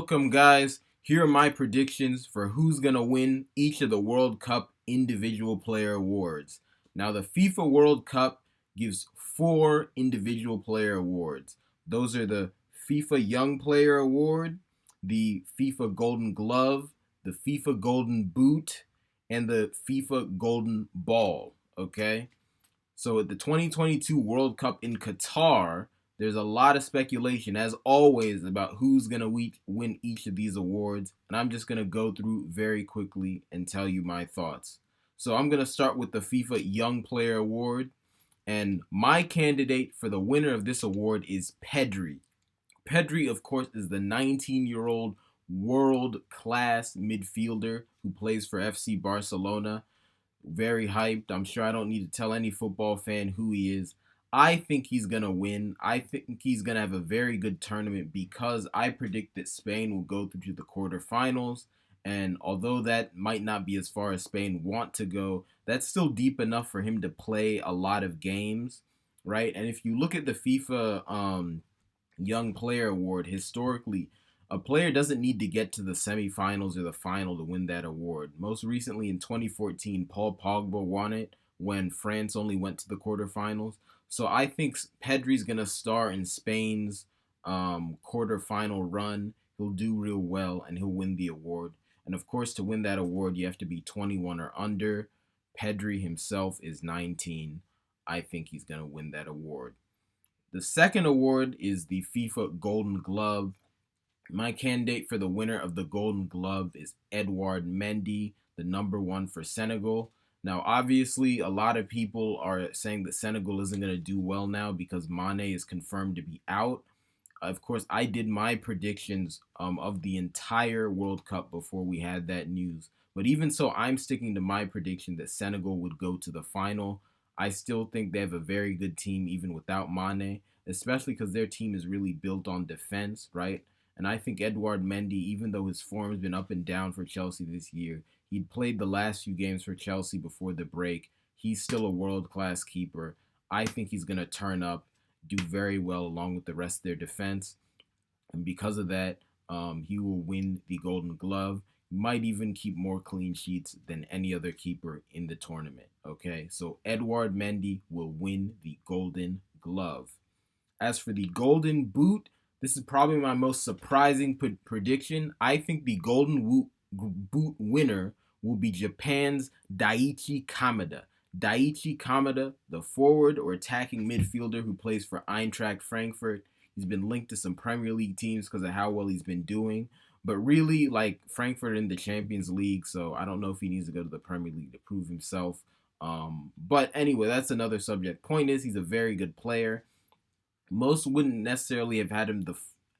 Welcome, guys. Here are my predictions for who's going to win each of the World Cup individual player awards. Now, the FIFA World Cup gives four individual player awards. Those are the FIFA Young Player Award, the FIFA Golden Glove, the FIFA Golden Boot, and the FIFA Golden Ball. Okay? So at the 2022 World Cup in Qatar, there's a lot of speculation, as always, about who's going to win each of these awards. And I'm just going to go through very quickly and tell you my thoughts. So I'm going to start with the FIFA Young Player Award. And my candidate for the winner of this award is Pedri. Pedri, of course, is the 19-year-old world-class midfielder who plays for FC Barcelona. Very hyped. I'm sure I don't need to tell any football fan who he is. I think he's going to win. I think he's going to have a very good tournament because I predict that Spain will go through to the quarterfinals. And although that might not be as far as Spain want to go, that's still deep enough for him to play a lot of games, right? And if you look at the FIFA Young Player Award, historically, a player doesn't need to get to the semifinals or the final to win that award. Most recently in 2014, Paul Pogba won it when France only went to the quarterfinals. So I think Pedri's going to star in Spain's quarterfinal run. He'll do real well and he'll win the award. And of course, to win that award, you have to be 21 or under. Pedri himself is 19. I think he's going to win that award. The second award is the FIFA Golden Glove. My candidate for the winner of the Golden Glove is Edouard Mendy, the number one for Senegal. Now, obviously, a lot of people are saying that Senegal isn't going to do well now because Mane is confirmed to be out. Of course, I did my predictions of the entire World Cup before we had that news. But even so, I'm sticking to my prediction that Senegal would go to the final. I still think they have a very good team even without Mane, especially because their team is really built on defense, right? And I think Edouard Mendy, even though his form has been up and down for Chelsea this year, he'd played the last few games for Chelsea before the break. He's still a world-class keeper. I think he's going to turn up, do very well along with the rest of their defense. And because of that, he will win the Golden Glove. He might even keep more clean sheets than any other keeper in the tournament. Okay, so Edouard Mendy will win the Golden Glove. As for the Golden Boot, this is probably my most surprising prediction. I think the Golden Boot winner will be Japan's Daichi Kamada. Daichi Kamada, the forward or attacking midfielder who plays for Eintracht Frankfurt. He's been linked to some Premier League teams because of how well he's been doing. But really, like, Frankfurt in the Champions League, so I don't know if he needs to go to the Premier League to prove himself. But anyway, that's another subject. Point is, he's a very good player. Most wouldn't necessarily have had him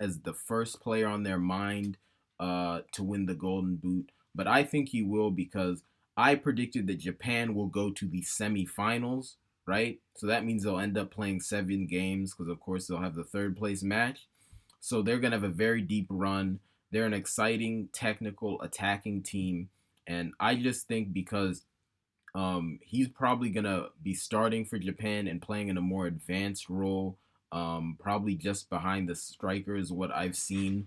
as the first player on their mind to win the Golden Boot, but I think he will because I predicted that Japan will go to the semifinals, right? So that means they'll end up playing 7 games because, of course, they'll have the third place match. So they're going to have a very deep run. They're an exciting, technical, attacking team. And I just think because he's probably going to be starting for Japan and playing in a more advanced role, probably just behind the striker is what I've seen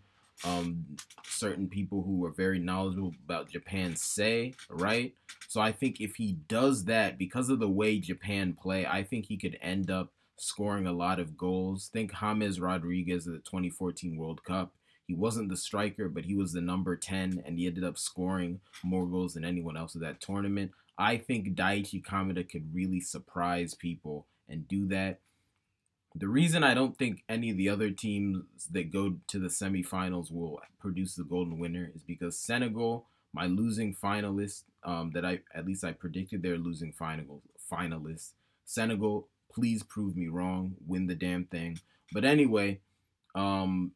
certain people who are very knowledgeable about Japan say, right? So I think if he does that, because of the way Japan play, I think he could end up scoring a lot of goals. Think James Rodriguez of the 2014 World Cup. He wasn't the striker, but he was the number 10, and he ended up scoring more goals than anyone else at that tournament. I think Daichi Kamada could really surprise people and do that. The reason I don't think any of the other teams that go to the semifinals will produce the golden winner is because Senegal, my losing finalist, that I predicted they're losing finalists. Senegal, please prove me wrong, win the damn thing. But anyway,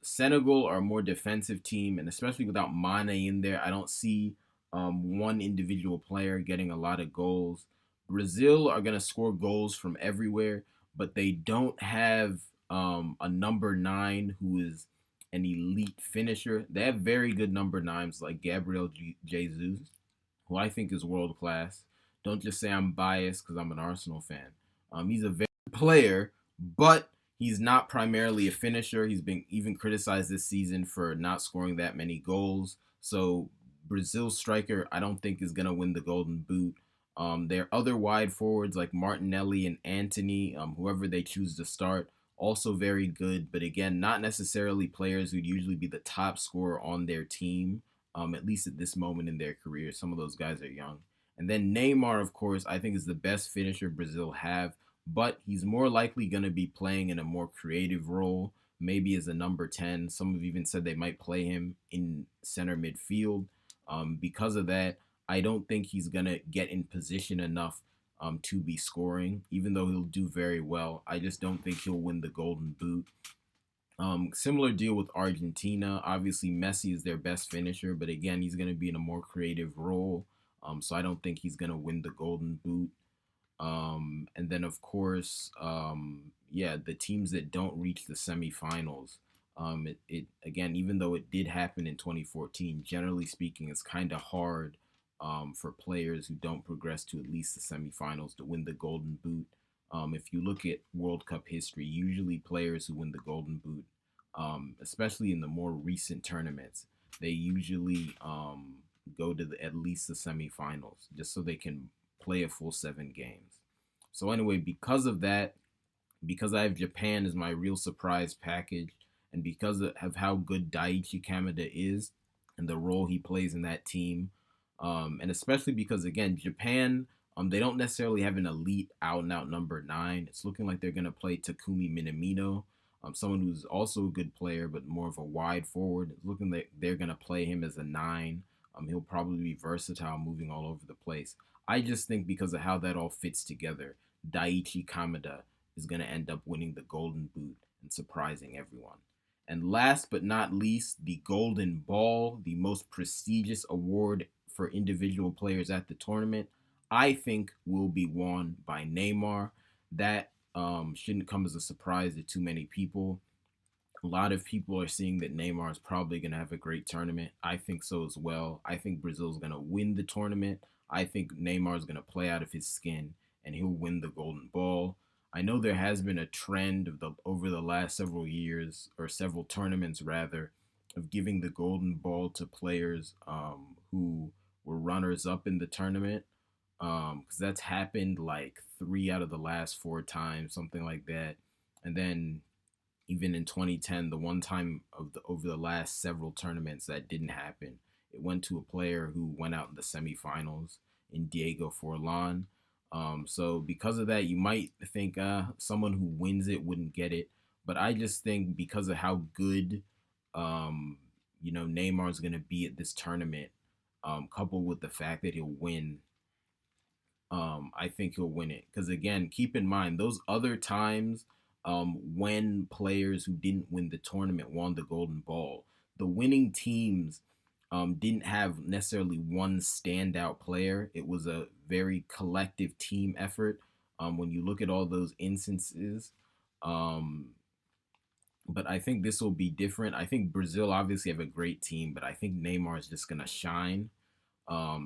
Senegal are a more defensive team, and especially without Mane in there, I don't see one individual player getting a lot of goals. Brazil are going to score goals from everywhere, but they don't have a number 9 who is an elite finisher. They have very good number 9s like Gabriel Jesus, who I think is world class. Don't just say I'm biased because I'm an Arsenal fan. He's a very good player, but He's not primarily a finisher. He's been even criticized this season for not scoring that many goals. So Brazil's striker, I don't think is gonna win the Golden Boot. Their other wide forwards like Martinelli and Anthony, whoever they choose to start, also very good, but again, not necessarily players who'd usually be the top scorer on their team, at least at this moment in their career. Some of those guys are young. And then Neymar, of course, I think is the best finisher Brazil have, but he's more likely going to be playing in a more creative role, maybe as a number 10. Some have even said they might play him in center midfield. Because of that, I don't think he's going to get in position enough to be scoring, even though he'll do very well. I just don't think he'll win the Golden Boot. Similar deal with Argentina. Obviously, Messi is their best finisher, but again, he's going to be in a more creative role. So I don't think he's going to win the Golden Boot. And then, of course, yeah, the teams that don't reach the semifinals. It again, even though it did happen in 2014, generally speaking, it's kind of hard for players who don't progress to at least the semifinals to win the Golden Boot. If you look at World Cup history, usually players who win the Golden Boot, especially in the more recent tournaments, they usually go to at least the semifinals just so they can play a full 7 games. So anyway, because of that, because I have Japan as my real surprise package, and because of how good Daichi Kamada is and the role he plays in that team, and especially because again Japan, they don't necessarily have an elite out and out number 9. It's looking like they're gonna play Takumi Minamino, someone who's also a good player but more of a wide forward. It's looking like they're gonna play him as a 9. He'll probably be versatile, moving all over the place. I just think because of how that all fits together, Daichi Kamada is going to end up winning the Golden Boot and surprising everyone. And last but not least, the Golden Ball, the most prestigious award for individual players at the tournament, I think will be won by Neymar. That shouldn't come as a surprise to too many people. A lot of people are seeing that Neymar is probably going to have a great tournament. I think so as well. I think Brazil's going to win the tournament. I think Neymar is going to play out of his skin and he'll win the Golden Ball. I know there has been a trend of over the last several years, or several tournaments rather, of giving the Golden Ball to players who were runners up in the tournament. Because that's happened like 3 out of the last 4 times, something like that. And then even in 2010, the one time over the last several tournaments that didn't happen, it went to a player who went out in the semifinals in Diego Forlan. So because of that, you might think someone who wins it wouldn't get it, but I just think because of how good, Neymar is going to be at this tournament, coupled with the fact that he'll win, I think he'll win it. Because again, keep in mind those other times when players who didn't win the tournament won the Golden Ball, the winning teams didn't have necessarily one standout player. It was a very collective team effort. When you look at all those instances, um, but I think this will be different. I think Brazil obviously have a great team, but I think Neymar is just gonna shine.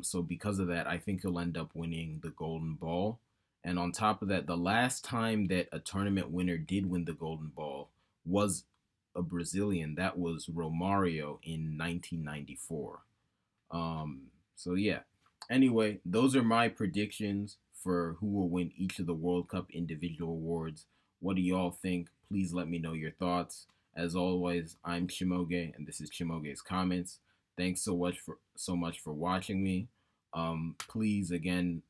So because of that, I think he'll end up winning the Golden Ball. And on top of that, the last time that a tournament winner did win the Golden Ball was a Brazilian. That was Romario in 1994. So yeah. Anyway, those are my predictions for who will win each of the World Cup individual awards. What do y'all think? Please let me know your thoughts. As always, I'm Chimoge, and this is Chimoge's Comments. Thanks so much for watching me. Please again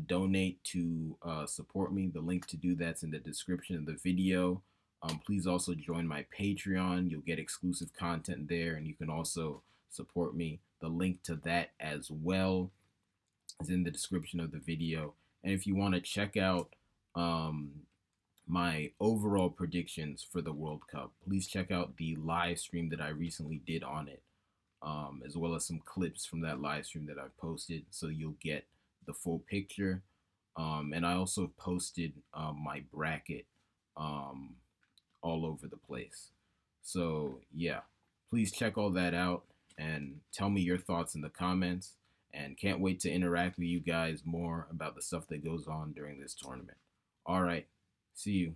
donate to support me. The link to do that's in the description of the video. Please also join my Patreon. You'll get exclusive content there, and you can also support me. The link to that as well is in the description of the video. And if you want to check out my overall predictions for the World Cup, please check out the live stream that I recently did on it, as well as some clips from that live stream that I've posted, so you'll get the full picture. And I also posted my bracket all over the place. So yeah, please check all that out and tell me your thoughts in the comments. And can't wait to interact with you guys more about the stuff that goes on during this tournament. All right, see you.